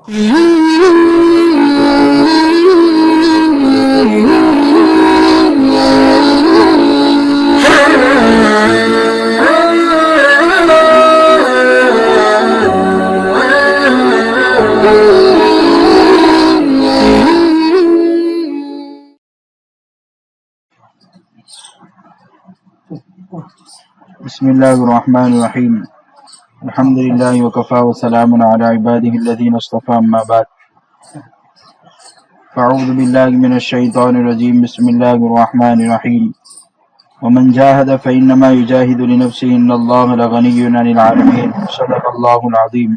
بسم الله الرحمن الرحيم الحمد لله وكفى وسلام على عباده الذين اصطفى أما بعد فأعوذ بالله من الشيطان الرجيم بسم الله الرحمن الرحيم ومن جاهد فإنما يجاهد لنفسه إن الله لغني عن العالمين صدق الله العظيم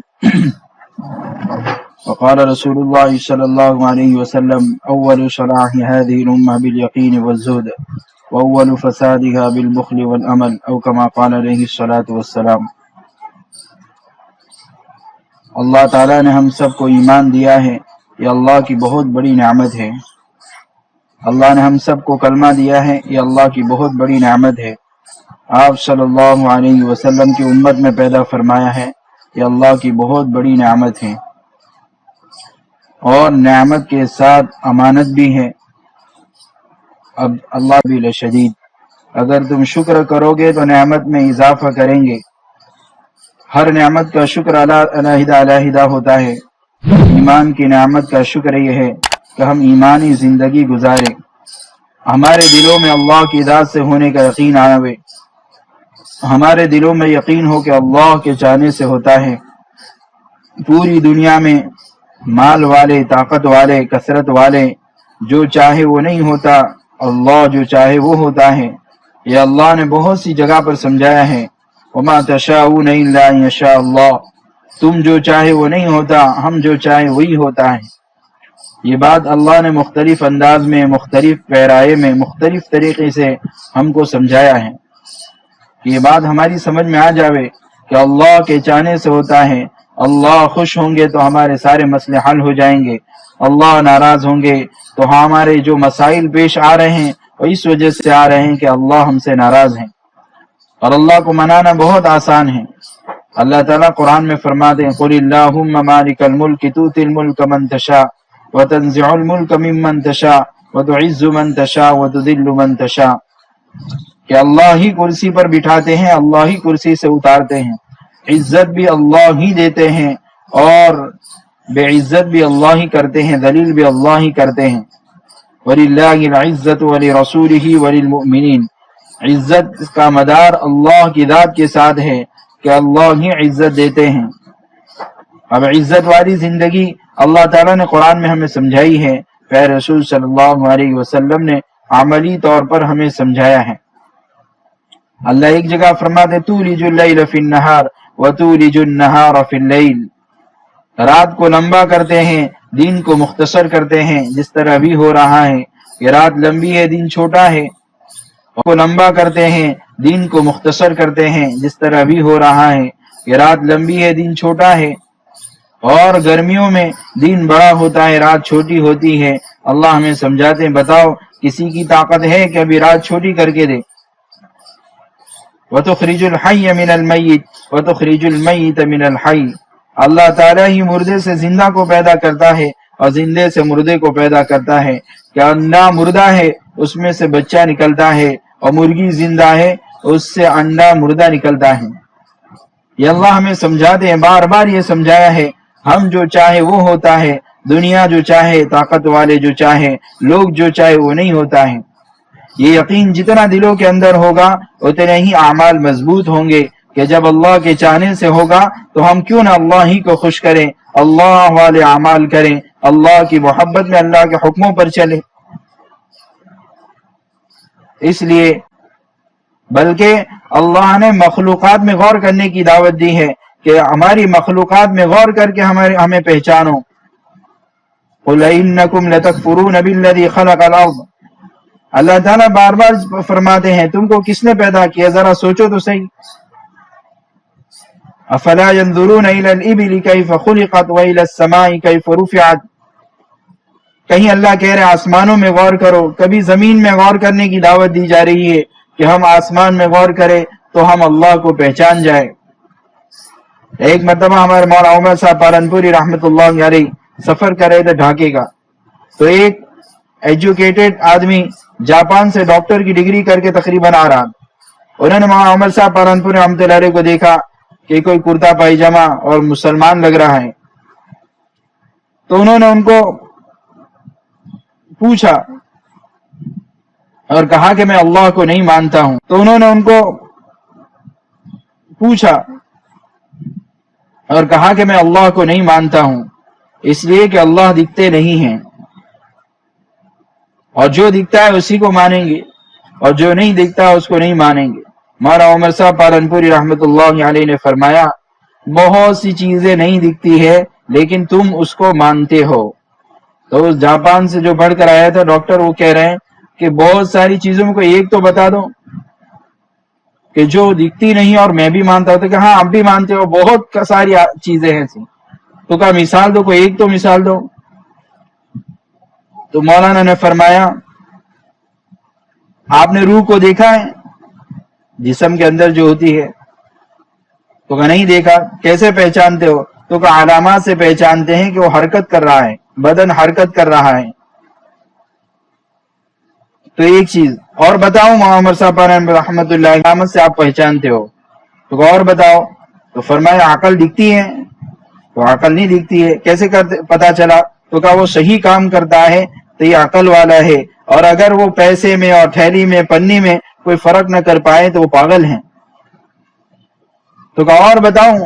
وقال رسول الله صلى الله عليه وسلم أول صلاح هذه الأمة باليقين والزهد وأول فسادها بالبخل والأمل أو كما قال عليه الصلاة والسلام۔ اللہ تعالیٰ نے ہم سب کو ایمان دیا ہے، یہ اللہ کی بہت بڑی نعمت ہے۔ اللہ نے ہم سب کو کلمہ دیا ہے، یہ اللہ کی بہت بڑی نعمت ہے۔ آپ صلی اللہ علیہ وسلم کی امت میں پیدا فرمایا ہے، یہ اللہ کی بہت بڑی نعمت ہے، اور نعمت کے ساتھ امانت بھی ہے۔ اب اللہ بھی لشدید، اگر تم شکر کرو گے تو نعمت میں اضافہ کریں گے۔ ہر نعمت کا شکر علیحدہ علیحدہ ہوتا ہے۔ ایمان کی نعمت کا شکر یہ ہے کہ ہم ایمانی زندگی گزاریں، ہمارے دلوں میں اللہ کی ذات سے ہونے کا یقین آوے، ہمارے دلوں میں یقین ہو کہ اللہ کے چاہنے سے ہوتا ہے۔ پوری دنیا میں مال والے، طاقت والے، کثرت والے، جو چاہے وہ نہیں ہوتا، اللہ جو چاہے وہ ہوتا ہے۔ یہ اللہ نے بہت سی جگہ پر سمجھایا ہے، وما تشاءون الا ان یشاء اللہ، تم جو چاہے وہ نہیں ہوتا، ہم جو چاہے وہی ہوتا ہے۔ یہ بات اللہ نے مختلف انداز میں، مختلف پیرائے میں، مختلف طریقے سے ہم کو سمجھایا ہے۔ یہ بات ہماری سمجھ میں آ جاوے کہ اللہ کے چاہنے سے ہوتا ہے۔ اللہ خوش ہوں گے تو ہمارے سارے مسئلے حل ہو جائیں گے، اللہ ناراض ہوں گے تو ہمارے جو مسائل پیش آ رہے ہیں وہ اس وجہ سے آ رہے ہیں کہ اللہ ہم سے ناراض ہیں، اور اللہ کو منانا بہت آسان ہے۔ اللہ تعالیٰ قرآن میں فرماتے ہیں قُلِ اللَّهُمَّ مَالِكَ الْمُلْكِ تُؤْتِي الْمُلْكَ مَن تَشَاءُ وَتَنزِعُ الْمُلْكَ مِمَّن تَشَاءُ وَتُعِزُّ مَن تَشَاءُ وَتُذِلُّ مَن تَشَاءُ، کہ اللہ ہی کرسی پر بٹھاتے ہیں، اللہ ہی کرسی سے اتارتے ہیں، عزت بھی اللہ ہی دیتے ہیں اور بے عزت بھی اللہ ہی کرتے ہیں، ذلیل بھی اللہ ہی کرتے ہیں۔ وَلِلَّهِ الْعِزَّةُ وَلِرَسُولِهِ وَلِلْمُؤْمِنِينَ، عزت کا مدار اللہ کی ذات کے ساتھ ہے کہ اللہ ہی عزت دیتے ہیں۔ اب عزت والی زندگی اللہ تعالیٰ نے قرآن میں ہمیں سمجھائی ہے، پھر رسول صلی اللہ علیہ وسلم نے عملی طور پر ہمیں سمجھایا ہے۔ اللہ ایک جگہ فرماتے تولج اللیل فی النہار وتولج النہار فی اللیل، رات کو لمبا کرتے ہیں، دن کو مختصر کرتے ہیں، جس طرح ابھی ہو رہا ہے کہ رات لمبی ہے، دن چھوٹا ہے، کو لمبا کرتے ہیں، دن کو مختصر کرتے ہیں، جس طرح ابھی ہو رہا ہے کہ رات لمبی ہے، دن چھوٹا ہے۔ اور گرمیوں میں دن بڑا ہوتا ہے، رات چھوٹی ہوتی ہے۔ اللہ ہمیں سمجھاتے ہیں بتاؤ کسی کی طاقت ہے کہ ابھی رات چھوٹی کر کے دے؟ وَتُخْرِجُ الْحَيَّ مِنَ الْمَيِّتِ وَتُخْرِجُ الْمَيِّتَ مِنَ الْحَيِّ، اللہ تعالیٰ ہی مردے سے زندہ کو پیدا کرتا ہے اور زندے سے مردے کو پیدا کرتا ہے۔ کہ انڈا مردہ ہے اس میں سے بچہ نکلتا ہے، اور مرغی زندہ ہے اس سے انڈا مردہ نکلتا ہے۔ یہ اللہ ہمیں سمجھاتے ہیں، بار بار یہ سمجھایا ہے، ہم جو چاہے وہ ہوتا ہے، دنیا جو چاہے، طاقت والے جو چاہے، لوگ جو چاہے وہ نہیں ہوتا ہے۔ یہ یقین جتنا دلوں کے اندر ہوگا اتنے ہی اعمال مضبوط ہوں گے کہ جب اللہ کے چاہنے سے ہوگا تو ہم کیوں نہ اللہ ہی کو خوش کریں، اللہ والے اعمال کریں، اللہ کی محبت میں اللہ کے حکموں پر چلیں۔ اس لیے بلکہ اللہ نے مخلوقات میں غور کرنے کی دعوت دی ہے کہ ہماری مخلوقات میں غور کر کے ہمیں پہچانو۔ قُلْ إِنَّكُمْ لَتَكْفُرُونَ بِالَّذِي خَلَقَ الْأَرْضَ، اللہ تعالیٰ بار بار فرماتے ہیں تم کو کس نے پیدا کیا، ذرا سوچو تو صحیح۔ أَفَلَا يَنظُرُونَ إِلَى الْإِبِلِ كَيْفَ خُلِقَتْ وَإِلَى السَّمَاءِ كَيْفَ رُفِعَتْ، کہیں اللہ کہہ رہے آسمانوں میں غور کرو، کبھی زمین میں غور کرنے کی دعوت دی جا رہی ہے کہ ہم آسمان میں غور کریں تو ہم اللہ کو پہچان جائیں۔ ایک مرتبہ ہمارے مولانا عمر صاحب پالنپوری رحمۃ اللہ علیہ سفر کر رہے تھے ڈھاکے کا، تو ایک ایجوکیٹڈ آدمی جاپان سے ڈاکٹر کی ڈگری کر کے تقریباً آ رہا، انہوں نے وہاں عمر صاحب پالنپور رحمۃ اللہ علیہ کو دیکھا کہ کوئی کرتا پائجامہ اور مسلمان لگ رہا ہے، تو انہوں نے ان کو پوچھا اور کہا کہ میں اللہ کو نہیں مانتا ہوں. تو انہوں نے ان کو پوچھا اور کہا کہ میں اللہ کو نہیں مانتا ہوں اس لیے کہ اللہ دکھتے نہیں ہیں، اور جو دکھتا ہے اسی کو مانیں گے اور جو نہیں دکھتا اس کو نہیں مانیں گے. مولانا عمر صاحب پالنپوری رحمۃ اللہ علیہ نے فرمایا بہت سی چیزیں نہیں دکھتی ہے لیکن تم اس کو مانتے ہو. تو اس جاپان سے جو پڑھ کر آیا تھا ڈاکٹر، وہ کہہ رہے ہیں کہ بہت ساری چیزوں میں کوئی ایک تو بتا دو کہ جو دکھتی نہیں اور میں بھی مانتا ہوں. تو کہ ہاں آپ بھی مانتے ہو، بہت ساری چیزیں ہیں ایسی. تو کہا مثال دو، کوئی ایک تو مثال دو. تو مولانا نے فرمایا آپ نے روح کو دیکھا ہے جسم کے اندر جو ہوتی ہے؟ تو کہا نہیں دیکھا. کیسے پہچانتے ہو؟ تو کہا علامات سے پہچانتے ہیں کہ وہ حرکت کر رہا ہے، بدن حرکت کر رہا ہے. تو ایک چیز اور بتاؤ محمد صاحب رحمۃ اللہ علامت سے آپ پہچانتے ہو. تو اور بتاؤ. تو فرمایا عقل دکھتی ہے. تو عقل نہیں دکھتی ہے. کیسے پتا چلا؟ تو کہا وہ صحیح کام کرتا ہے تو یہ عقل والا ہے، اور اگر وہ پیسے میں اور تھیلی میں پنی میں کوئی فرق نہ کر پائے تو وہ پاگل ہیں. تو کہا اور بتاؤں؟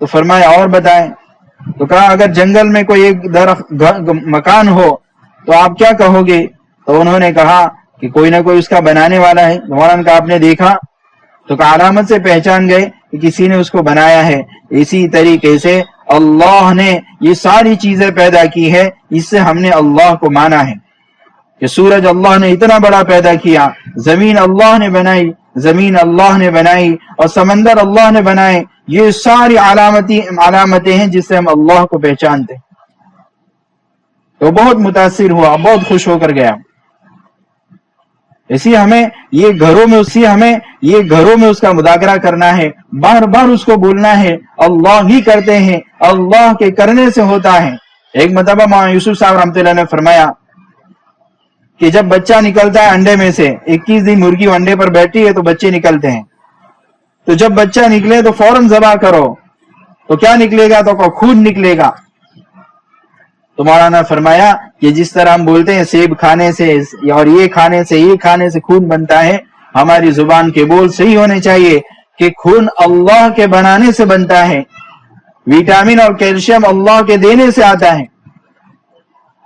تو فرمایا اور بتائیں. تو کہا اگر جنگل میں کوئی ایک درخت مکان ہو تو آپ کیا کہو گے؟ تو انہوں نے کہا کہ کوئی نہ کوئی اس کا بنانے والا ہے. مولانا کا آپ نے دیکھا؟ تو کہا علامت سے پہچان گئے کہ کسی نے اس کو بنایا ہے. اسی طریقے سے اللہ نے یہ ساری چیزیں پیدا کی ہے، اس سے ہم نے اللہ کو مانا ہے کہ سورج اللہ نے اتنا بڑا پیدا کیا، زمین اللہ نے بنائی، زمین اللہ نے بنائی، اور سمندر اللہ نے بنائے. یہ ساری علامتیں ہیں جس سے ہم اللہ کو پہچانتے. تو بہت متاثر ہوا، بہت خوش ہو کر گیا. اسی ہمیں یہ گھروں میں اس کا مذاکرہ کرنا ہے، بار بار اس کو بولنا ہے اللہ ہی کرتے ہیں، اللہ کے کرنے سے ہوتا ہے. ایک مرتبہ مولانا یوسف صاحب رحمۃ اللہ نے فرمایا کہ جب بچہ نکلتا ہے انڈے میں سے، 21 دن مرغی انڈے پر بیٹھی ہے تو بچے نکلتے ہیں، تو جب بچہ نکلے تو فوراً ذبح کرو. تو کیا نکلے گا؟ تو خون نکلے گا. تو مولانا فرمایا کہ جس طرح ہم بولتے ہیں سیب کھانے سے اور یہ کھانے سے خون بنتا ہے، ہماری زبان کے بول صحیح ہونے چاہیے کہ خون اللہ کے بنانے سے بنتا ہے، وٹامن اور کیلشیم اللہ کے دینے سے آتا ہے.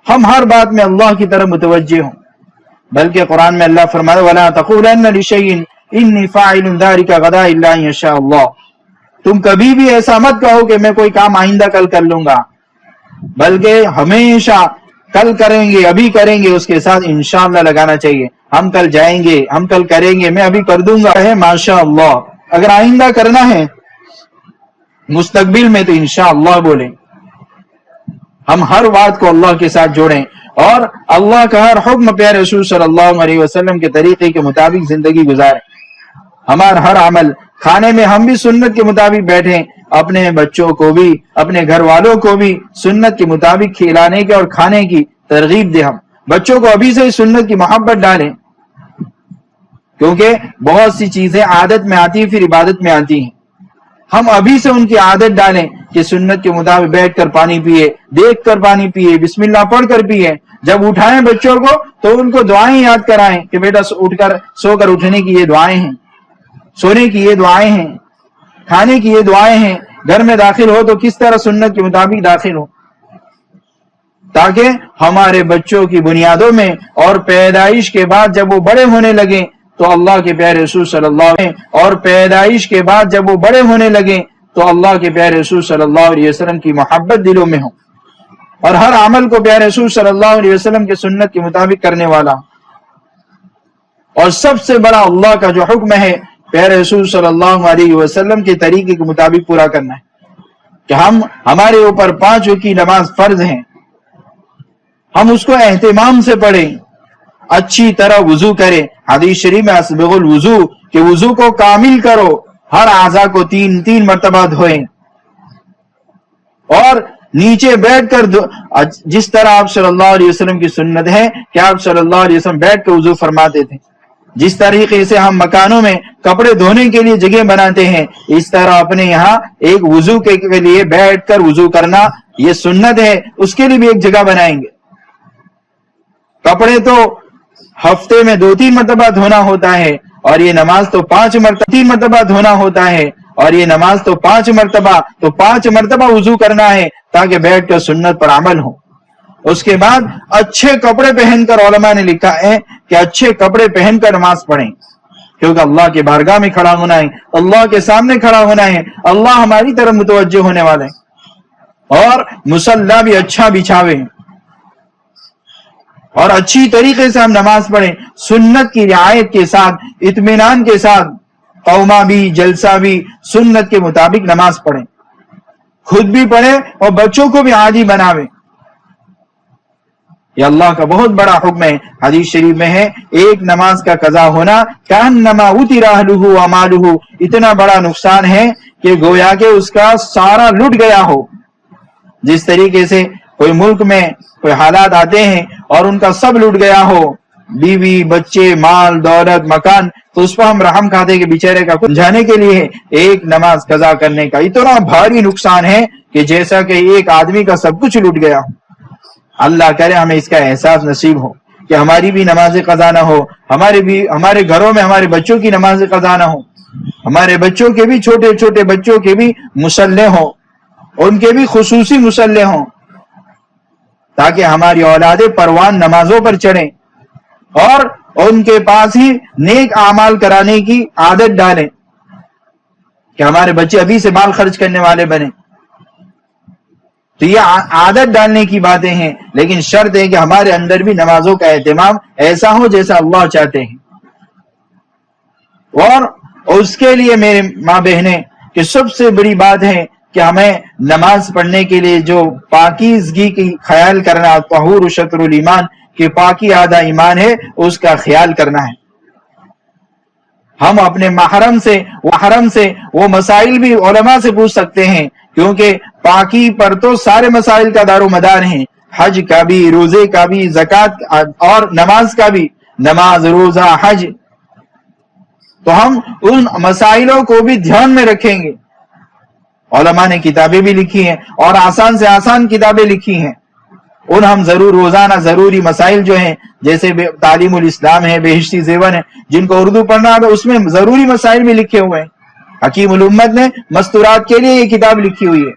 ہم ہر بات میں اللہ کی طرف متوجہ ہوں. بلکہ قرآن میں اللہ فرمایا وَلَا تَقُولَنَّ لِشَيْءٍ إِنِّي فَاعِلٌ ذَلِكَ غَدًا إِلَّا أَن يَشَاءَ اللَّهُ. تم کبھی بھی ایسا مت کہو کہ میں کوئی کام آئندہ کل کر لوں گا، بلکہ ہمیشہ کل کریں گے، ابھی کریں گے، اس کے ساتھ انشاءاللہ لگانا چاہیے. ہم کل جائیں گے، ہم کل کریں گے، میں ابھی کر دوں گا ہے ماشاء اللہ. اگر آئندہ کرنا ہے مستقبل میں تو انشاءاللہ بولیں. ہم ہر بات کو اللہ کے ساتھ جوڑیں اور اللہ کا ہر حکم پیارے رسول صلی اللہ علیہ وسلم کے طریقے کے مطابق زندگی گزاریں. ہمارا ہر عمل، کھانے میں ہم بھی سنت کے مطابق بیٹھیں، اپنے بچوں کو بھی، اپنے گھر والوں کو بھی سنت کے مطابق کھلانے کے اور کھانے کی ترغیب دیں. ہم بچوں کو ابھی سے سنت کی محبت ڈالیں، کیونکہ بہت سی چیزیں عادت میں آتی ہیں پھر عبادت میں آتی ہیں. ہم ابھی سے ان کی عادت ڈالیں کہ سنت کے مطابق بیٹھ کر پانی پیئے، دیکھ کر پانی پیئے، بسم اللہ پڑھ کر پیئے. جب اٹھائیں بچوں کو تو ان کو دعائیں یاد کرائیں کہ بیٹا سو کر اٹھنے کی یہ دعائیں ہیں، سونے کی یہ دعائیں ہیں، کھانے کی یہ دعائیں ہیں. گھر میں داخل ہو تو کس طرح سنت کے مطابق داخل ہو، تاکہ ہمارے بچوں کی بنیادوں میں اور پیدائش کے بعد جب وہ بڑے ہونے لگیں تو اللہ کے پیارے رسول صلی اللہ علیہ وسلم اور پیدائش کے بعد جب وہ بڑے ہونے لگیں تو اللہ کے پیارے رسول صلی اللہ علیہ وسلم کی محبت دلوں میں ہو، اور ہر عمل کو پیارے رسول صلی اللہ علیہ وسلم کے سنت کے مطابق کرنے والا. اور سب سے بڑا اللہ کا جو حکم ہے پیارے رسول صلی اللہ علیہ وسلم کے طریقے کے مطابق پورا کرنا ہے کہ ہمارے اوپر 5 وقت کی نماز فرض ہیں، ہم اس کو اہتمام سے پڑھیں، اچھی طرح وضو کریں. حدیث شریف میں اسبغ الوضو کہ وضو کو کامل کرو، ہر اعضاء کو 3 مرتبہ دھوئیں، اور نیچے بیٹھ کر جس طرح آپ صلی اللہ علیہ وسلم کی سنت ہے کہ آپ صلی اللہ علیہ وسلم بیٹھ کر وضو فرماتے تھے، جس طریقے سے ہم مکانوں میں کپڑے دھونے کے لیے جگہ بناتے ہیں، اس طرح اپنے یہاں ایک وضو کے لیے بیٹھ کر وضو کرنا یہ سنت ہے، اس کے لیے بھی ایک جگہ بنائیں گے۔ کپڑے تو ہفتے میں 2-3 مرتبہ دھونا ہوتا ہے، اور یہ نماز تو 5 مرتبہ دھونا ہوتا ہے، اور یہ نماز تو 5 مرتبہ وضو کرنا ہے تاکہ بیٹھ کر سنت پر عمل ہو۔ اس کے بعد اچھے کپڑے پہن کر، علماء نے لکھا ہے کہ اچھے کپڑے پہن کر نماز پڑھیں، کیونکہ اللہ کے بارگاہ میں کھڑا ہونا ہے، اللہ کے سامنے کھڑا ہونا ہے، اللہ ہماری طرف متوجہ ہونے والے ہیں، اور مصلی بھی اچھا بچھاوے اور اچھی طریقے سے ہم نماز پڑھیں، سنت کی رعایت کے ساتھ، اطمینان کے ساتھ، قوما بھی جلسہ بھی سنت کے مطابق نماز پڑھیں، خود بھی پڑھیں اور بچوں کو بھی عادی بناویں۔ یہ اللہ کا بہت بڑا حکم ہے، حدیث شریف میں ہے ایک نماز کا قضا ہونا کأنما اوتر اہلہ ومالہ، اتنا بڑا نقصان ہے کہ گویا کہ اس کا سارا لٹ گیا ہو۔ جس طریقے سے کوئی ملک میں کوئی حالات آتے ہیں اور ان کا سب لٹ گیا ہو، بیوی بچے مال دولت مکان، تو اس پر ہم رحم کھاتے کہ بیچارے کا کچھ جانے کے لیے ایک نماز قضا کرنے کا اتنا بھاری نقصان ہے کہ جیسا کہ ایک آدمی کا سب کچھ لٹ گیا ہو۔ اللہ کرے ہمیں اس کا احساس نصیب ہو کہ ہماری بھی نماز قضا نہ ہو، ہمارے گھروں میں ہمارے بچوں کی نماز قضا نہ ہو، ہمارے بچوں کے بھی چھوٹے چھوٹے بچوں کے بھی مصلی ہوں، ان کے بھی خصوصی مصلی ہوں، تاکہ ہماری اولاد پروان نمازوں پر چڑھیں اور ان کے پاس ہی نیک اعمال کرانے کی عادت ڈالیں کہ ہمارے بچے ابھی سے مال خرچ کرنے والے بنیں۔ تو یہ عادت ڈالنے کی باتیں ہیں، لیکن شرط ہے کہ ہمارے اندر بھی نمازوں کا اہتمام ایسا ہو جیسا اللہ چاہتے ہیں۔ اور اس کے لیے میرے ماں بہنیں کہ سب سے بڑی بات ہے کہ ہمیں نماز پڑھنے کے لیے جو پاکیزگی کی خیال کرنا، طہور شطر الایمان، کہ پاکی آدھا ایمان ہے، اس کا خیال کرنا ہے۔ ہم اپنے محرم سے وہ مسائل بھی علماء سے پوچھ سکتے ہیں، کیونکہ پاکی پر تو سارے مسائل کا دار و مدار ہیں، حج کا بھی، روزے کا بھی، زکوٰۃ اور نماز کا بھی، نماز روزہ حج، تو ہم ان مسائلوں کو بھی دھیان میں رکھیں گے۔ علماء نے کتابیں بھی لکھی ہیں اور آسان سے آسان کتابیں لکھی ہیں، ان ہم ضرور روزانہ ضروری مسائل جو ہیں، جیسے تعلیم الاسلام ہے، بہشتی زیون ہے، جن کو اردو پڑھنا ہے اس میں ضروری مسائل بھی لکھے ہوئے ہیں۔ حکیم الامت نے مستورات کے لیے یہ کتاب لکھی ہوئی ہے،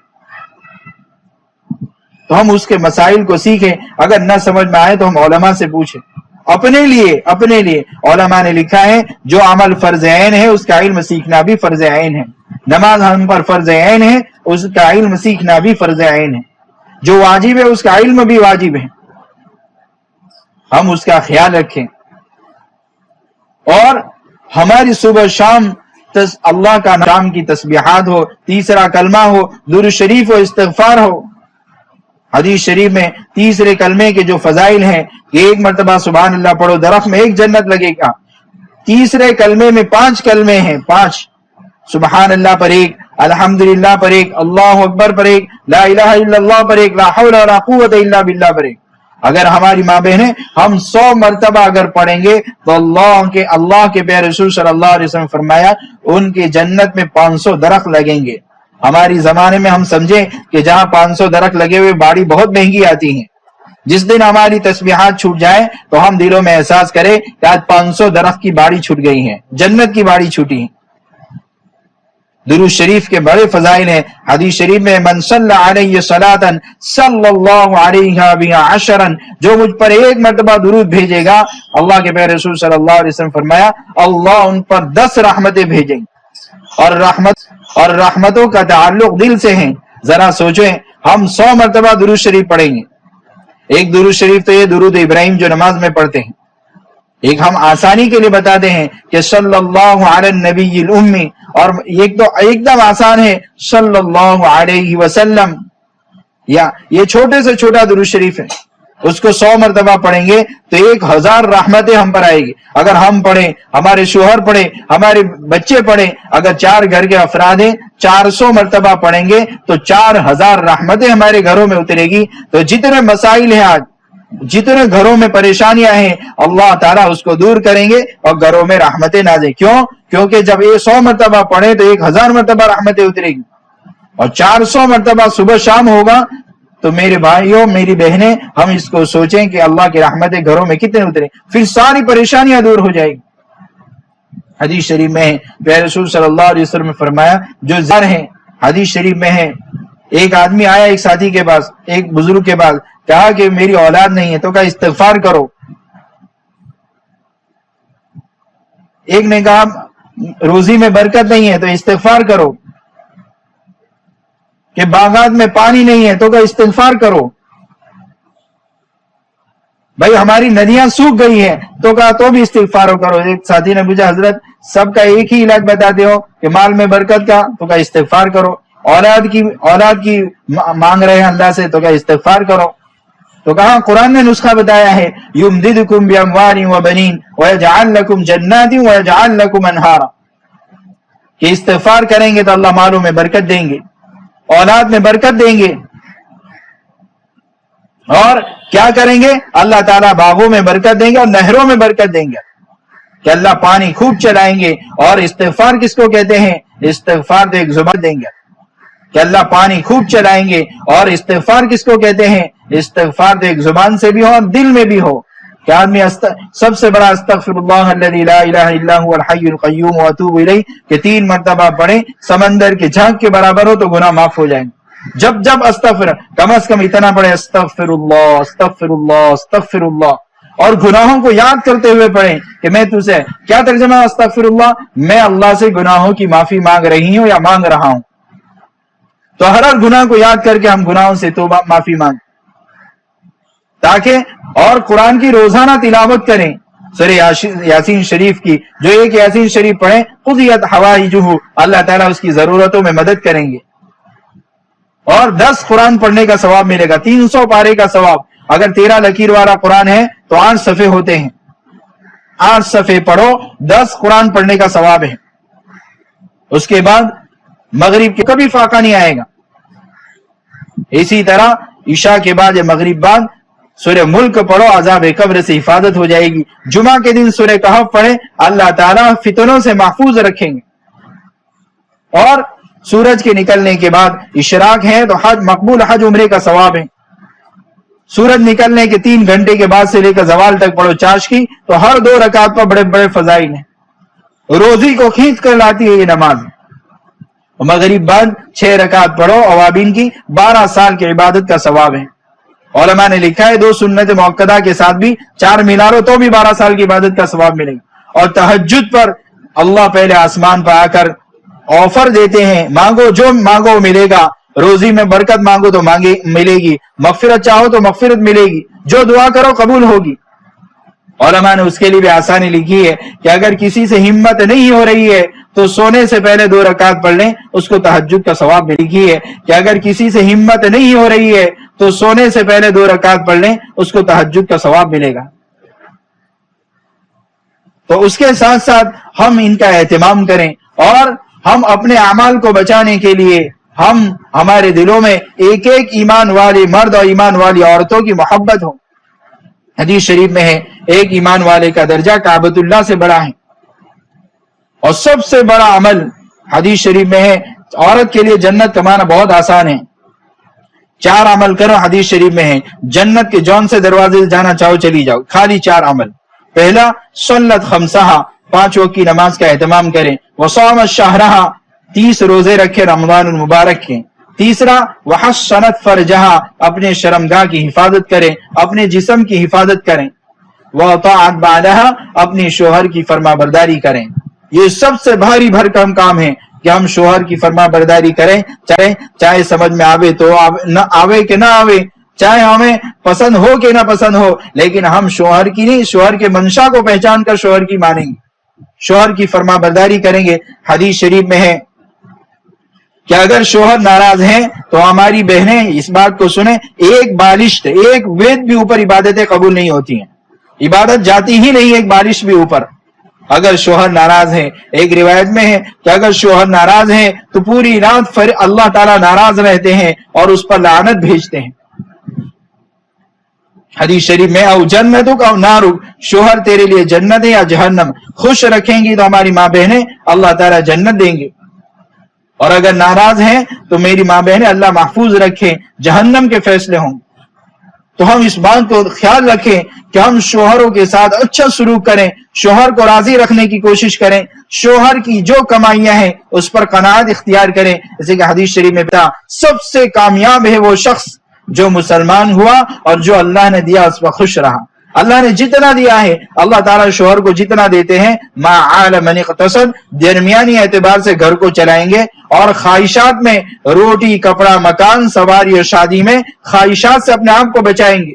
تو ہم اس کے مسائل کو سیکھیں، اگر نہ سمجھ میں آئے تو ہم علماء سے پوچھیں۔ اپنے لیے علماء نے لکھا ہے جو عمل فرض عین ہے اس کا علم سیکھنا بھی فرض عین ہے، نماز ہم پر فرض عین ہے، اس کا علم سیکھنا بھی فرض عین ہے، جو واجب ہے اس کا علم بھی واجب ہے، ہم اس کا خیال رکھیں۔ اور ہماری صبح شام اللہ کا نام کی تسبیحات ہو، تیسرا کلمہ ہو، درود شریف ہو، استغفار ہو۔ حدیث شریف میں تیسرے کلمے کے جو فضائل ہیں کہ 1 مرتبہ سبحان اللہ پڑھو درخت میں 1 جنت لگے گا، تیسرے کلمے میں 5 کلمے ہیں، 5 سبحان اللہ پر 1، الحمدللہ پر 1، اللہ اکبر پر 1، لا الہ الا اللہ پر 1، لا حول ولا قوت الا باللہ پر 1۔ اگر ہماری ماں بہنیں ہم 100 مرتبہ اگر پڑھیں گے تو اللہ کے پیارے رسول صلی اللہ علیہ وسلم فرمایا ان کے جنت میں 500 درخت لگیں گے۔ ہماری زمانے میں ہم سمجھیں کہ جہاں 500 درخت لگے ہوئے باڑی بہت مہنگی آتی ہیں، جس دن ہماری تسبیحات چھوٹ جائیں تو ہم دلوں میں احساس کریں کہ آج 500 درخت کی باڑی چھوٹ گئی ہیں، جنت کی باڑی چھوٹی ہیں۔ درود شریف کے بڑے فضائل ہیں، حدیث شریف میں من صلی علیہ صلاۃ صلی اللہ علیہ بہا عشرا، جو مجھ پر 1 مرتبہ درود بھیجے گا، اللہ کے پیارے رسول صلی اللہ علیہ وسلم فرمایا اللہ ان پر 10 رحمتیں بھیجیں گے، اور رحمتوں کا تعلق دل سے ہیں۔ ذرا سوچیں، ہم 100 مرتبہ درود شریف پڑھیں گے، ایک درود شریف تو یہ درود ابراہیم جو نماز میں پڑھتے ہیں، ایک ہم آسانی کے لیے بتاتے ہیں کہ صلی اللہ علی النبی الامی، اور ایک تو ایک دم آسان ہے صلی اللہ علیہ وسلم، یا یہ چھوٹے سے چھوٹا درود شریف ہے، اس کو 100 مرتبہ پڑھیں گے تو 1000 رحمتیں ہم پر آئے گی. اگر ہم پڑھیں, ہمارے شوہر پڑھیں, ہمارے بچے پڑھیں, اگر 4 گھر کے افراد ہیں 400 مرتبہ پڑھیں گے تو 4000 رحمتیں ہمارے گھروں میں اترے گی. تو جتنے مسائل ہیں آج, جتنے گھروں میں پریشانیاں ہیں, اللہ تعالیٰ اس کو دور کریں گے اور گھروں میں رحمتیں نازل. کیوں؟ کیونکہ جب یہ 100 مرتبہ پڑھیں تو 1000 مرتبہ رحمتیں اترے گی, اور 400 مرتبہ صبح شام ہوگا. تو میرے بھائیوں, میری بہنیں, ہم اس کو سوچیں کہ اللہ کی رحمتیں گھروں میں کتنے اترے, پھر ساری پریشانیاں دور ہو جائے گی. حدیث شریف میں ہے, پیارے رسول صلی اللہ علیہ وسلم نے فرمایا جو زر ہیں, حدیث شریف میں ہے, ایک آدمی آیا ایک ساتھی کے پاس, ایک بزرگ کے پاس, کہا کہ میری اولاد نہیں ہے, تو کہا استغفار کرو. ایک نے کہا روزی میں برکت نہیں ہے تو استغفار کرو, کہ باغات میں پانی نہیں ہے تو کہ استغفار کرو, بھائی ہماری ندیاں سوکھ گئی ہیں تو کہا تو بھی استغفار کرو. ایک ساتھی نے پوچھا حضرت سب کا ایک ہی علاج بتاتے ہو کہ مال میں برکت کا, تو کہا استغفار کرو. اولاد کی مانگ رہے ہیں اللہ سے تو کہا استغفار کرو. تو کہا قرآن نے نسخہ بتایا ہے, یمددکم باموال وبنین ویجعل لکم جنات ویجعل لکم انہارا, کہ استغفار کریں گے تو اللہ مالوں میں برکت دیں گے, اولاد میں برکت دیں گے, اور کیا کریں گے, اللہ تعالیٰ باغوں میں برکت دیں گے اور نہروں میں برکت دیں گے, کہ اللہ پانی خوب چلائیں گے. اور استغفار کس کو کہتے ہیں, استغفار تو ایک زبان دیں گے, کہ اللہ پانی خوب چلائیں گے. اور استغفار کس کو کہتے ہیں, استغفار تو ایک زبان سے بھی ہو اور دل میں بھی ہو, کہ آدمی سب سے بڑا استغفر اللہ الذی لا الہ الا هو الحی القیوم واتوب الیہ کہ 3 مرتبہ پڑھیں, سمندر کے جھاگ کے برابر ہو تو گناہ معاف ہو جائیں گے. جب استغفر, کم از کم اتنا پڑھیں استغفر اللہ استغفر اللہ استغفر اللہ, اور گناہوں کو یاد کرتے ہوئے پڑھیں کہ میں تجھ سے, کیا ترجمہ استغفر اللہ, میں اللہ سے گناہوں کی معافی مانگ رہی ہوں یا مانگ رہا ہوں. تو ہر گناہ کو یاد کر کے ہم گناہوں سے توبہ معافی مانگ, تاکہ اور قرآن کی روزانہ تلاوت کریں, سورہ یاسین شریف کی, جو ایک یاسین شریف پڑھیں قضیت حوائجہ, اللہ تعالیٰ اس کی ضرورتوں میں مدد کریں گے. اور 10 قرآن پڑھنے کا ثواب ملے گا, 300 پارے کا ثواب. اگر 13 لکیر والا قرآن ہے تو 8 صفحے ہوتے ہیں, 8 صفحے پڑھو, 10 قرآن پڑھنے کا ثواب ہے. اس کے بعد مغرب کے کبھی فاقہ نہیں آئے گا. اسی طرح عشاء کے بعد یا مغرب بعد سورہ ملک پڑھو, عذاب قبر سے حفاظت ہو جائے گی. جمعہ کے دن سورہ کہف پڑھیں, اللہ تعالیٰ فتنوں سے محفوظ رکھیں گے. اور سورج کے نکلنے کے بعد اشراق ہے تو حج, مقبول حج عمرے کا ثواب ہے. سورج نکلنے کے 3 گھنٹے کے بعد سے لے کر زوال تک پڑھو چاشت, تو ہر 2 رکعت پر بڑے بڑے فضائل ہیں. روزی کو کھینچ کر لاتی ہے یہ نماز. مغرب بعد 6 رکعت پڑھو اوابین کی, 12 سال کی عبادت کا ثواب ہے. علماء نے لکھا ہے 2 سنت موقدہ کے ساتھ بھی 4 ملارو تو بھی 12 سال کی عبادت کا ثواب ملے گا. اور تہجد پر اللہ پہلے آسمان پر آ کر آفر دیتے ہیں, مانگو جو مانگو ملے گا. روزی میں برکت مانگو تو ملے گی, مغفرت چاہو تو مغفرت ملے گی, جو دعا کرو قبول ہوگی. علماء نے اس کے لیے بھی آسانی لکھی ہے کہ اگر کسی سے ہمت نہیں ہو رہی ہے تو سونے سے پہلے 2 رکعت پڑھ لیں, اس کو تہجد کا ثواب لکھی ہے کہ اگر کسی سے ہمت نہیں ہو رہی ہے تو سونے سے پہلے 2 رکعت پڑھ لیں, اس کو تہجد کا ثواب ملے گا. تو اس کے ساتھ ساتھ ہم ان کا اہتمام کریں, اور ہم اپنے اعمال کو بچانے کے لیے ہمارے دلوں میں ایک ایک ایمان والے مرد اور ایمان والی عورتوں کی محبت ہو. حدیث شریف میں ہے ایک ایمان والے کا درجہ کعبۃ اللہ سے بڑا ہے. اور سب سے بڑا عمل حدیث شریف میں ہے, عورت کے لیے جنت کمانا بہت آسان ہے. 4 عمل کرو, حدیث شریف میں ہے جنت کے جون سے دروازے سے جانا چاہو چلی جاؤ, خالی 4 عمل. پہلا صلت خمسہا, 5 وقت کی نماز کا اہتمام کریں. وصام الشہرہا, 30 روزے رکھے رمضان المبارک کے. تیسرا وحسنت فرجہا, اپنے شرمگاہ کی حفاظت کریں, اپنے جسم کی حفاظت کریں. وطاعت بعدہا, اپنے شوہر کی فرما برداری کریں. یہ سب سے بھاری بھرکم کام ہے کہ ہم شوہر کی فرما برداری کریں, چاہے سمجھ میں آوے تو نہ آوے کہ نہ آوے, چاہے ہمیں پسند ہو کہ نہ پسند ہو, لیکن ہم شوہر کی نہیں, شوہر کے منشا کو پہچان کر شوہر کی مانیں گے, شوہر کی فرما برداری کریں گے. حدیث شریف میں ہے کہ اگر شوہر ناراض ہیں تو ہماری بہنیں اس بات کو سنیں، ایک بالشت ایک وید بھی اوپر عبادتیں قبول نہیں ہوتی ہیں، عبادت جاتی ہی نہیں ایک بالش بھی اوپر اگر شوہر ناراض ہے۔ ایک روایت میں ہے کہ اگر شوہر ناراض ہیں تو پوری رات اللہ تعالیٰ ناراض رہتے ہیں اور اس پر لعنت بھیجتے ہیں۔ حدیث شریف میں او جنتک او نارک، شوہر تیرے لیے جنت ہے یا جہنم، خوش رکھیں گی تو ہماری ماں بہنیں اللہ تعالیٰ جنت دیں گے، اور اگر ناراض ہیں تو میری ماں بہنیں اللہ محفوظ رکھیں جہنم کے فیصلے ہوں۔ تو ہم اس بات کو خیال رکھیں کہ ہم شوہروں کے ساتھ اچھا سلوک کریں، شوہر کو راضی رکھنے کی کوشش کریں، شوہر کی جو کمائیاں ہیں اس پر قناعت اختیار کریں۔ جیسے کہ حدیث شریف میں بتا سب سے کامیاب ہے وہ شخص جو مسلمان ہوا اور جو اللہ نے دیا اس پر خوش رہا۔ اللہ نے جتنا دیا ہے، اللہ تعالیٰ شوہر کو جتنا دیتے ہیں ما عال من اقتصد، درمیانی اعتبار سے گھر کو چلائیں گے، اور خواہشات میں روٹی کپڑا مکان سواری اور شادی میں خواہشات سے اپنے آپ کو بچائیں گے،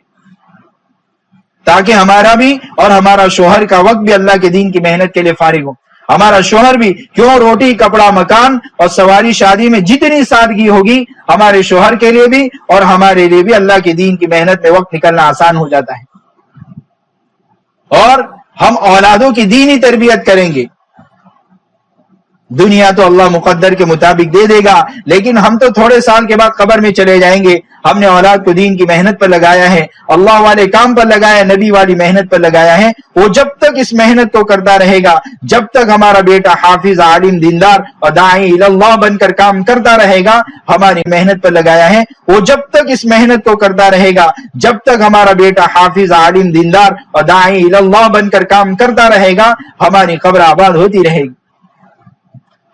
تاکہ ہمارا بھی اور ہمارا شوہر کا وقت بھی اللہ کے دین کی محنت کے لیے فارغ ہو۔ ہمارا شوہر بھی کیوں روٹی کپڑا مکان اور سواری شادی میں جتنی سادگی ہوگی ہمارے شوہر کے لیے بھی اور ہمارے لیے بھی اللہ کے دین کی محنت میں وقت نکلنا آسان ہو جاتا ہے۔ اور ہم اولادوں کی دینی تربیت کریں گے۔ دنیا تو اللہ مقدر کے مطابق دے دے گا، لیکن ہم تو تھوڑے سال کے بعد قبر میں چلے جائیں گے۔ ہم نے اولاد کو دین کی محنت پر لگایا ہے، اللہ والے کام پر لگایا ہے، نبی والی محنت پر لگایا ہے۔ وہ جب تک اس محنت کو کرتا رہے گا، جب تک ہمارا بیٹا حافظ عالم دیندار اور داعی اللہ بن کر کام کرتا رہے گا، ہماری محنت پر لگایا ہے۔ وہ جب تک اس محنت کو کرتا رہے گا، جب تک ہمارا بیٹا حافظ عالم دیندار اور داعی اللہ بن کر کام کرتا رہے گا، ہماری قبر آباد ہوتی رہے گی۔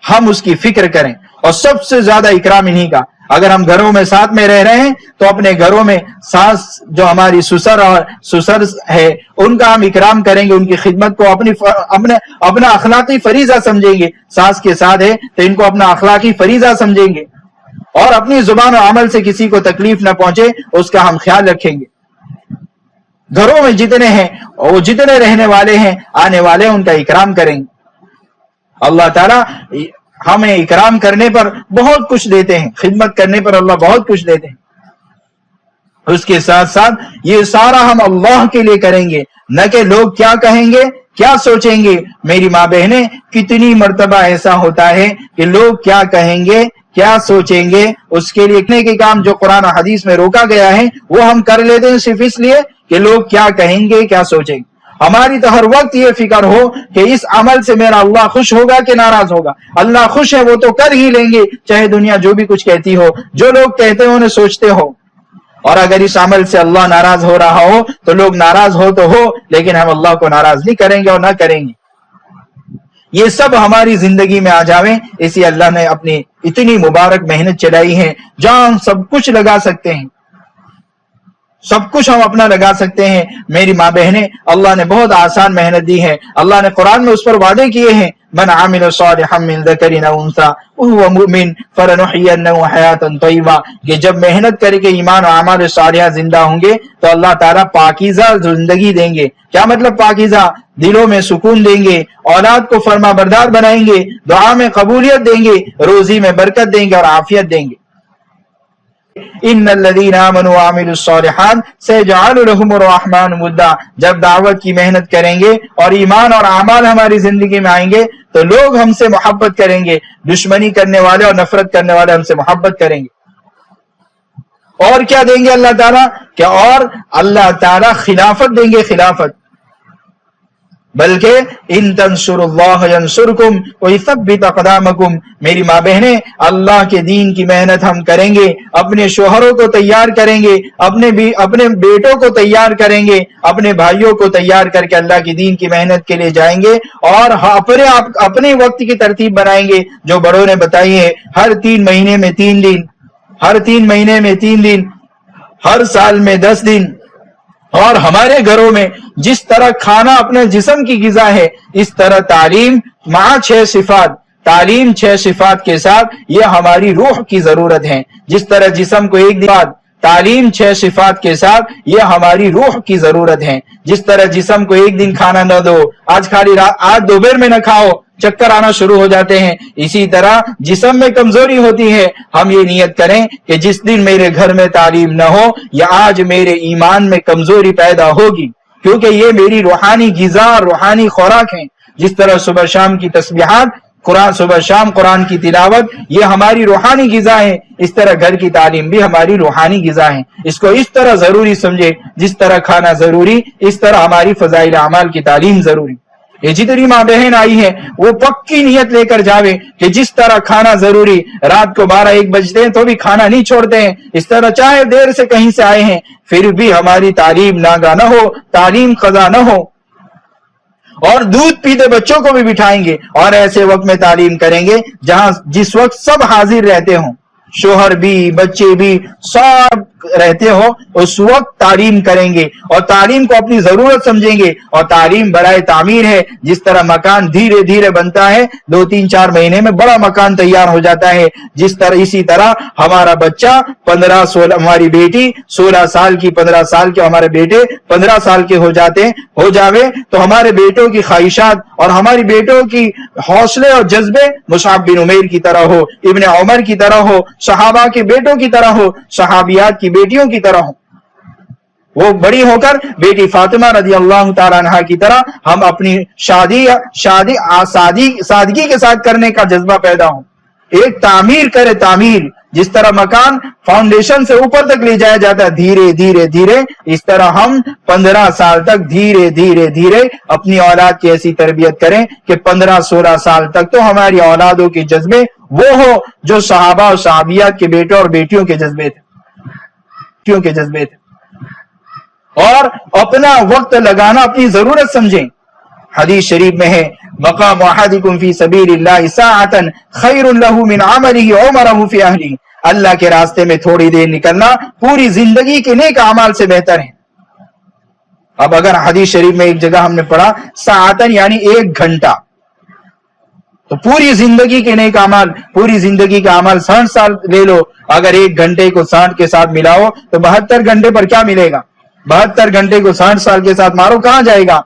ہم اس کی فکر کریں، اور سب سے زیادہ اکرام انہی کا۔ اگر ہم گھروں میں ساتھ میں رہ رہے ہیں تو اپنے گھروں میں ساس جو ہماری سسر اور سسر ہے ان کا ہم اکرام کریں گے، ان کی خدمت کو اپنا اخلاقی فریضہ سمجھیں گے۔ ساس کے ساتھ ہے تو ان کو اپنا اخلاقی فریضہ سمجھیں گے، اور اپنی زبان و عمل سے کسی کو تکلیف نہ پہنچے اس کا ہم خیال رکھیں گے۔ گھروں میں جتنے ہیں وہ جتنے رہنے والے ہیں آنے والے ان کا اکرام کریں گے۔ اللہ تعالیٰ ہمیں اکرام کرنے پر بہت کچھ دیتے ہیں، خدمت کرنے پر اللہ بہت کچھ دیتے ہیں۔ اس کے ساتھ ساتھ یہ سارا ہم اللہ کے لیے کریں گے، نہ کہ لوگ کیا کہیں گے کیا سوچیں گے۔ میری ماں بہنیں کتنی مرتبہ ایسا ہوتا ہے کہ لوگ کیا کہیں گے کیا سوچیں گے، اس کے لیے اتنے کے کام جو قرآن و حدیث میں روکا گیا ہے وہ ہم کر لیتے ہیں صرف اس لیے کہ لوگ کیا کہیں گے کیا سوچیں گے۔ ہماری تو ہر وقت یہ فکر ہو کہ اس عمل سے میرا اللہ خوش ہوگا کہ ناراض ہوگا۔ اللہ خوش ہے وہ تو کر ہی لیں گے، چاہے دنیا جو بھی کچھ کہتی ہو، جو لوگ کہتے ہیں انہیں سوچتے ہو۔ اور اگر اس عمل سے اللہ ناراض ہو رہا ہو تو لوگ ناراض ہو تو ہو، لیکن ہم اللہ کو ناراض نہیں کریں گے اور نہ کریں گے۔ یہ سب ہماری زندگی میں آ جاویں، اسی اللہ نے اپنی اتنی مبارک محنت چلائی ہے جہاں ہم سب کچھ لگا سکتے ہیں، سب کچھ ہم اپنا لگا سکتے ہیں۔ میری ماں بہنیں اللہ نے بہت آسان محنت دی ہے۔ اللہ نے قرآن میں اس پر وعدے کیے ہیں، من عامل صالحا من ذکر او انثی وهو مؤمن فلنحيينه حیاتا طیبہ، کہ جب محنت کر کے ایمان و اعمال صالحہ زندہ ہوں گے تو اللہ تعالیٰ پاکیزہ زندگی دیں گے۔ کیا مطلب پاکیزہ؟ دلوں میں سکون دیں گے، اولاد کو فرما بردار بنائیں گے، دعا میں قبولیت دیں گے، روزی میں برکت دیں گے اور عافیت دیں گے۔ ان الذين امنوا وعملوا الصالحات سيجعل لهم الرحمن ودا، جب دعوت کی محنت کریں گے اور ایمان اور اعمال ہماری زندگی میں آئیں گے تو لوگ ہم سے محبت کریں گے، دشمنی کرنے والے اور نفرت کرنے والے ہم سے محبت کریں گے۔ اور کیا دیں گے اللہ تعالیٰ؟ کہ اور اللہ تعالیٰ خلافت دیں گے، خلافت، بلکہ ان تنصروا اللہ ینصرکم ویثبت اقدامکم۔ میری ماں بہنیں اللہ کے دین کی محنت ہم کریں گے، اپنے شوہروں کو تیار کریں گے، اپنے بیٹوں کو تیار کریں گے، اپنے بھائیوں کو تیار کر کے اللہ کی دین کی محنت کے لیے جائیں گے، اور اپنے وقت کی ترتیب بنائیں گے جو بڑوں نے بتائی ہے، ہر 3 مہینے میں 3 دن، ہر 3 مہینے میں 3 دن، ہر سال میں 10 دن۔ اور ہمارے گھروں میں جس طرح کھانا اپنے جسم کی غذا ہے، اس طرح تعلیم مع 6 صفات، تعلیم 6 صفات کے ساتھ یہ ہماری روح کی ضرورت ہے۔ جس طرح جسم کو ایک دن بعد تعلیم 6 صفات کے ساتھ یہ ہماری روح کی ضرورت ہے. جس طرح جسم کو ایک دن کھانا نہ دو، آج خالی آج دوپہر میں نہ کھاؤ، چکر آنا شروع ہو جاتے ہیں، اسی طرح جسم میں کمزوری ہوتی ہے. ہم یہ نیت کریں کہ جس دن میرے گھر میں تعلیم نہ ہو یا آج میرے ایمان میں کمزوری پیدا ہوگی، کیونکہ یہ میری روحانی غذا اور روحانی خوراک ہیں. جس طرح صبح شام کی تسبیحات، قرآن، صبح شام قرآن کی تلاوت، یہ ہماری روحانی غذا ہے، اس طرح گھر کی تعلیم بھی ہماری روحانی غذا ہے. اس کو اس طرح ضروری سمجھے، جس طرح کھانا ضروری، اس طرح ہماری فضائل اعمال کی تعلیم ضروری. یہ جتنی ماں بہن آئی ہے وہ پکی نیت لے کر جاوے کہ جس طرح کھانا ضروری، رات کو 12-1 بجتے ہیں تو بھی کھانا نہیں چھوڑتے ہیں، اس طرح چاہے دیر سے کہیں سے آئے ہیں پھر بھی ہماری تعلیم ناگا نہ ہو، تعلیم قضا نہ ہو. اور دودھ پیتے بچوں کو بھی بٹھائیں گے اور ایسے وقت میں تعلیم کریں گے جس وقت سب حاضر رہتے ہوں، شوہر بھی، بچے بھی، سب رہتے ہو، اس وقت تعلیم کریں گے اور تعلیم کو اپنی ضرورت سمجھیں گے. اور تعلیم برائے تعمیر ہے. جس طرح مکان دھیرے دھیرے بنتا ہے، 2-3-4 مہینے میں بڑا مکان تیار ہو جاتا ہے، اسی طرح ہمارا بچہ 15-16، ہماری بیٹی 16 سال کی، 15 سال کے، ہمارے بیٹے 15 سال کے ہو جاوے تو ہمارے بیٹوں کی خواہشات اور ہماری بیٹوں کی حوصلے اور جذبے مصعب بن عمیر کی طرح ہو، ابن عمر کی طرح ہو، صحابہ کے بیٹوں کی طرح ہو، صحابیات کی بیٹیوں کی طرح ہو. وہ بڑی ہو کر بیٹی فاطمہ رضی اللہ تعالیٰ عنہ کی طرح ہم اپنی سادگی کے ساتھ کرنے کا جذبہ پیدا ہو. ایک تعمیر کرے، تعمیر جس طرح مکان فاؤنڈیشن سے اوپر تک لے جایا جاتا ہے دھیرے دھیرے دھیرے، اس طرح ہم 15 سال تک دھیرے دھیرے دھیرے اپنی اولاد کی ایسی تربیت کریں کہ 15-16 سال تک تو ہماری اولادوں کے جذبے وہ ہو جو صحابہ اور صحابیات کے بیٹوں اور بیٹیوں کے جذبے تھے. اور اپنا وقت لگانا اپنی ضرورت سمجھیں. حدیث شریف میں ہے مقام احدکم فی سبیل اللہ ساعتا خیر له من عمله عمره فی اہلہ. اللہ کے راستے میں تھوڑی دیر نکلنا پوری زندگی کے نیک اعمال سے بہتر ہے. اب اگر حدیث شریف میں ایک جگہ ہم نے پڑھا ساعتن یعنی 1 گھنٹہ، تو پوری زندگی کے نیک اعمال، پوری زندگی کا اعمال 60 سال لے لو، اگر 1 گھنٹے کو 60 کے ساتھ ملاؤ تو 72 گھنٹے پر کیا ملے گا؟ 72 گھنٹے کو 60 سال کے ساتھ مارو، کہاں جائے گا؟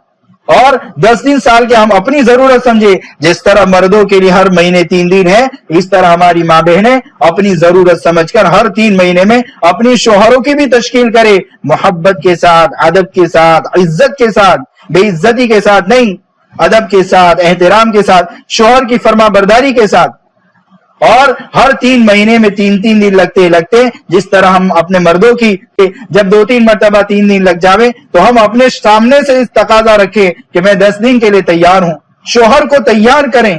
اور 10 سال کے ہم اپنی ضرورت سمجھے. جس طرح مردوں کے لیے ہر مہینے 3 دن ہے، اس طرح ہماری ماں بہنیں اپنی ضرورت سمجھ کر ہر 3 مہینے میں اپنی شوہروں کی بھی تشکیل کرے، محبت کے ساتھ، ادب کے ساتھ، عزت کے ساتھ، بے عزتی کے ساتھ نہیں، ادب کے ساتھ، احترام کے ساتھ، شوہر کی فرما برداری کے ساتھ. اور ہر 3 مہینے میں 3 دن لگتے جس طرح ہم اپنے مردوں کی جب 2-3 مرتبہ 3 دن لگ جاوے تو ہم اپنے سامنے سے اس تقاضا رکھیں کہ میں 10 دن کے لیے تیار ہوں. شوہر کو تیار کریں،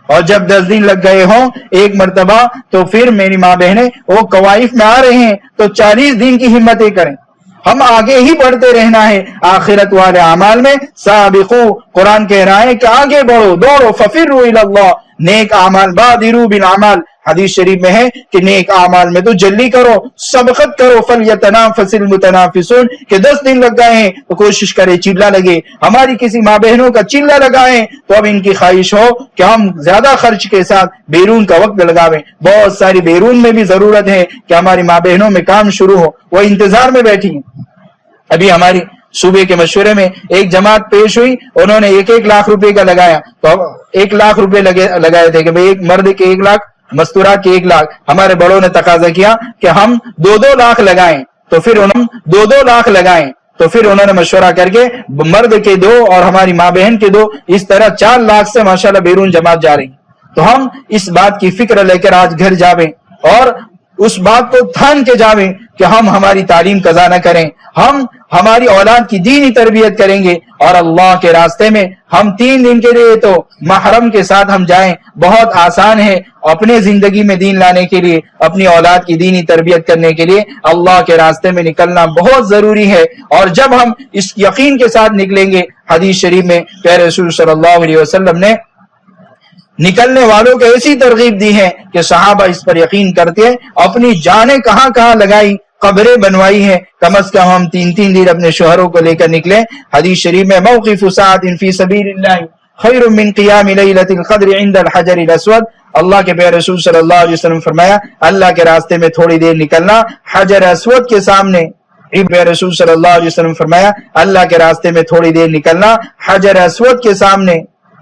اور جب 10 دن لگ گئے ہوں 1 مرتبہ تو پھر میری ماں بہنیں وہ قوائف میں آ رہے ہیں تو 40 دن کی ہمتیں کریں. ہم آگے ہی بڑھتے رہنا ہے آخرت والے اعمال میں. سابقو، قرآن کہہ رہا ہے کہ آگے بڑھو، دوڑو، ففروا الی اللہ. نیک اعمال، بادروا بالاعمال، حدیث شریف میں ہے کہ نیک اعمال میں تو جلدی کرو، سبقت کرو. فلیتنافس المتنافسون، کہ 10 دن لگ گئے ہیں تو کوشش کرے چلہ لگے. ہماری کسی ماں بہنوں کا چلہ لگائیں تو اب ان کی خواہش ہو کہ ہم زیادہ خرچ کے ساتھ بیرون کا وقت لگاویں. بہت ساری بیرون میں بھی ضرورت ہے کہ ہماری ماں بہنوں میں کام شروع ہو، وہ انتظار میں بیٹھی ہیں. ابھی ہماری صوبے کے مشورے میں ایک جماعت پیش ہوئی، انہوں نے 1 لاکھ روپے کا لگایا. تو 1 لاکھ روپے لگائے تھے کہ بھئی ایک مرد کے 1 لاکھ، مستورات کے 1 لاکھ. ہمارے بڑوں نے تقاضا کیا کہ ہم 2-2 لاکھ لگائیں. تو پھر انہوں 2-2 لاکھ لگائیں. تو پھر انہوں نے مشورہ کر کے مرد کے 2 اور ہماری ماں بہن کے 2، اس طرح 4 لاکھ سے ماشاءاللہ بیرون جماعت جا رہی. تو ہم اس بات کی فکر لے کر آج گھر جاویں اور اس بات کو تھان کے جاویں کہ ہم ہماری تعلیم قضا نہ کریں، ہم ہماری اولاد کی دینی تربیت کریں گے. اور اللہ کے راستے میں ہم 3 دن کے لیے تو محرم کے ساتھ ہم جائیں. بہت آسان ہے اپنے زندگی میں دین لانے کے لیے، اپنی اولاد کی دینی تربیت کرنے کے لیے اللہ کے راستے میں نکلنا بہت ضروری ہے. اور جب ہم اس یقین کے ساتھ نکلیں گے، حدیث شریف میں پیارے رسول صلی اللہ علیہ وسلم نے نکلنے والوں کو ایسی ترغیب دی ہے کہ صحابہ اس پر یقین کرتے ہیں. اپنی جانیں کہاں کہاں لگائی، قبریں بنوائی ہیں. کم از کم ہم 3 دن اپنے شوہروں کو لے کر نکلیں. حدیث شریف میں موقف ساعت فی سبیل اللہ، خیر من قیام لیلۃ القدر عند الحجر الاسود. اللہ کے پیارے رسول صلی اللہ علیہ وسلم فرمایا اللہ کے راستے میں تھوڑی دیر نکلنا حجر اسود کے سامنے. پیارے رسول صلی اللہ علیہ وسلم فرمایا اللہ کے راستے میں تھوڑی دیر نکلنا حجر اسود کے سامنے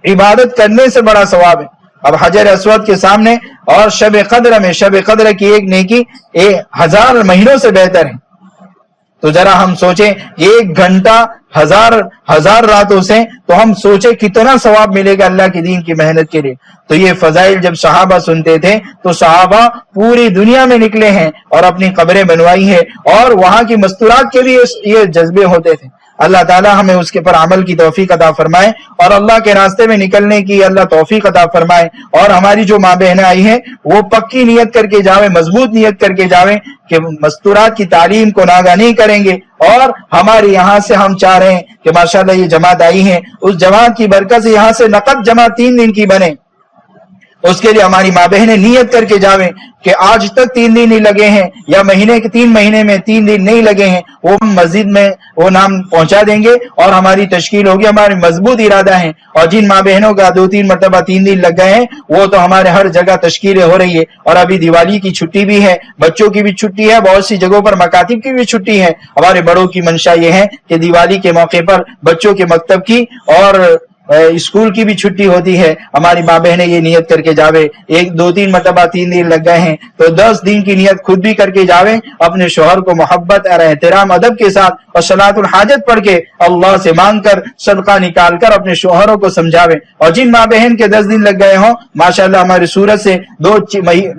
عبادت کرنے سے بڑا ثواب ہے. اب حجر اسود کے سامنے اور شب قدر میں، شب قدر کی ایک نیکی 1000 مہینوں سے بہتر ہے. تو ذرا ہم سوچیں ایک گھنٹہ ہزار راتوں سے، تو ہم سوچیں کتنا ثواب ملے گا اللہ کے دین کی محنت کے لیے. تو یہ فضائل جب صحابہ سنتے تھے تو صحابہ پوری دنیا میں نکلے ہیں اور اپنی قبریں بنوائی ہیں، اور وہاں کی مستورات کے بھی یہ جذبے ہوتے تھے. اللہ تعالی ہمیں اس کے پر عمل کی توفیق عطا فرمائے اور اللہ کے راستے میں نکلنے کی اللہ توفیق عطا فرمائے. اور ہماری جو ماں بہنیں آئی ہیں وہ پکی نیت کر کے جاویں، مضبوط نیت کر کے جاویں کہ مستورات کی تعلیم کو ناگہ نہیں کریں گے. اور ہمارے یہاں سے ہم چاہ رہے ہیں کہ ماشاءاللہ یہ جماعت آئی ہے، اس جماعت کی برکت سے یہاں سے نقد جماعت 3 دن کی بنے. اس کے لیے ہماری ماں بہنیں نیت کر کے جاویں کہ آج تک 3 دن نہیں لگے ہیں، یا مہینے کے 3 مہینے میں 3 دن نہیں لگے ہیں، وہ مسجد میں وہ نام پہنچا دیں گے اور ہماری تشکیل ہوگی. ہمارے مضبوط ارادہ ہیں. اور جن ماں بہنوں کا 2-3 مرتبہ 3 دن لگ گئے ہیں وہ تو ہمارے ہر جگہ تشکیلیں ہو رہی ہے. اور ابھی دیوالی کی چھٹی بھی ہے، بچوں کی بھی چھٹی ہے، بہت سی جگہوں پر مکاتب کی بھی چھٹی ہے. ہمارے بڑوں کی منشا یہ ہے کہ دیوالی کے موقع پر بچوں کے مکتب کی اور اسکول کی بھی چھٹی ہوتی ہے. ہماری ماں بہنیں یہ نیت کر کے جاوے، 1-2-3 مرتبہ 3 دن لگ گئے ہیں تو 10 دن کی نیت خود بھی کر کے جاوے. اپنے شوہر کو محبت اور احترام ادب کے ساتھ اور صلاۃ الحاجت پڑھ کے اللہ سے مانگ کر صدقہ نکال کر اپنے شوہروں کو سمجھاوے. اور جن ماں بہن کے 10 دن لگ گئے ہوں ماشاءاللہ ہماری صورت سے 2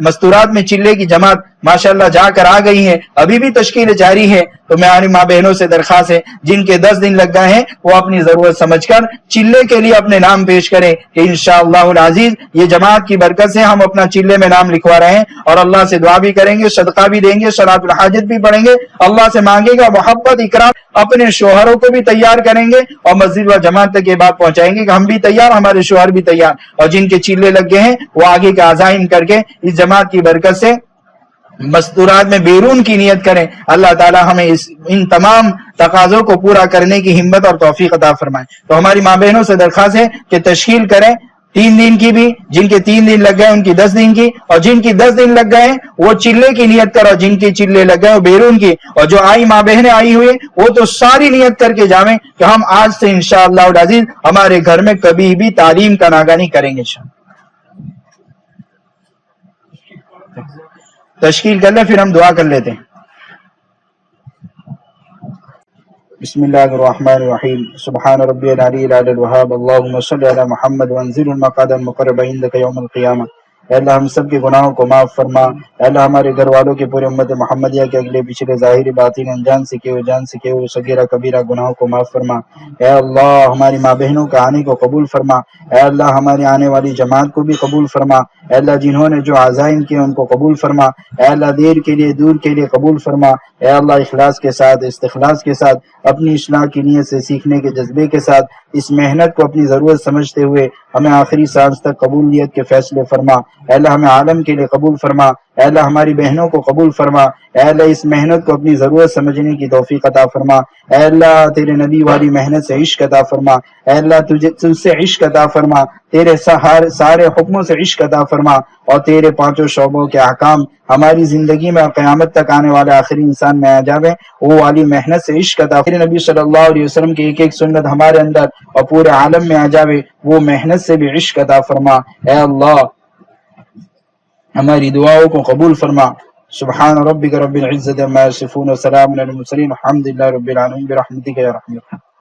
مستورات میں چلے کی جماعت ماشاءاللہ جا کر آ گئی ہیں، ابھی بھی تشکیل جاری ہے. تو میں ہماری ماں بہنوں سے درخواست ہے جن کے 10 دن لگ گئے ہیں وہ اپنی ضرورت سمجھ کر چلے کے لیے اپنے نام پیش کریں کہ انشاءاللہ العزیز یہ جماعت کی برکت سے ہم اپنا چلے میں نام لکھوا رہے ہیں. اور اللہ سے دعا بھی کریں گے، صدقہ بھی دیں گے، صلاۃ الحاجت بھی پڑھیں گے، اللہ سے مانگے گا محبت اکرام. اپنے شوہروں کو بھی تیار کریں گے اور مسجد و جماعت تک یہ بات پہنچائیں گے کہ ہم بھی تیار، ہمارے شوہر بھی تیار. اور جن کے چلے لگ گئے ہیں وہ آگے کا عزائم کر کے اس جماعت کی برکت سے مستورات میں بیرون کی نیت کریں. اللہ تعالی ہمیں ان تمام تقاضوں کو پورا کرنے کی ہمت اور توفیق عطا فرمائے. تو ہماری ماں بہنوں سے درخواست ہے کہ تشکیل کریں 3 دن کی بھی، جن کے 3 دن لگ گئے ان کی 10 دن کی، اور جن کی 10 دن لگ گئے وہ چلے کی نیت کرو، جن کے چلے لگ گئے وہ بیرون کی. اور جو آئی ماں بہنیں آئی ہوئی وہ تو ساری نیت کر کے جاویں کہ ہم آج سے انشاءاللہ العزیز ہمارے گھر میں کبھی بھی تعلیم کا ناگہ نہیں کریں گے. تشکیل کر لیں پھر ہم دعا کر لیتے ہیں. بسم اللہ الرحمن الرحیم. سبحان ربی العلی العلی الوہاب. اللہم صلی علی محمد وانزل المقعد المقرب عندک یوم القیامہ. اے اللہ ہم سب کے گناہوں کو معاف فرما. اے اللہ ہمارے گھر والوں کے پورے امت محمدیہ کے اگلے پچھلے ظاہری باطن انجان سکے ہوئے جان سکے ہوئے صغیرہ کبیرہ گناہوں کو معاف فرما. اے اللہ ہماری ماں بہنوں کا آنے کو قبول فرما. اے اللہ ہماری آنے والی جماعت کو بھی قبول فرما. اے اللہ جنہوں نے جو عزائم کیے ان کو قبول فرما. اے اللہ دیر کے لیے دور کے لیے قبول فرما. اے اللہ اخلاص کے ساتھ استخلاص کے ساتھ اپنی اصلاح کی نیت سے سیکھنے کے جذبے کے ساتھ اس محنت کو اپنی ضرورت سمجھتے ہوئے ہمیں آخری سانس تک قبولیت کے فیصلے فرما. اے اللہ ہمیں عالم کے لیے قبول فرما. اے اللہ ہماری بہنوں کو قبول فرما. اے اللہ اس محنت کو اپنی ضرورت سمجھنے کی توفیق عطا فرما. اے اللہ تیرے نبی والی محنت سے عشق عطا فرما. اے اللہ تجھ سے عشق عطا فرما. تیرے سارے حکموں سے عشق عطا فرما اور تیرے 5 شعبوں کے احکام ہماری زندگی میں اور قیامت تک آنے والے آخری انسان میں آ جاوے. وہ والی محنت سے عشق عطا فرما. نبی صلی اللہ علیہ وسلم کی ایک سنت ہمارے اندر اور پورے عالم میں آ جاوے. وہ محنت سے بھی عشق عطا فرما. اے اللہ ہماری دعاؤں کو قبول فرما. سبحان ربک رب العزت عما یصفون وسلام علی المرسلین والحمد للہ رب العالمین برحمتک یا رحمت.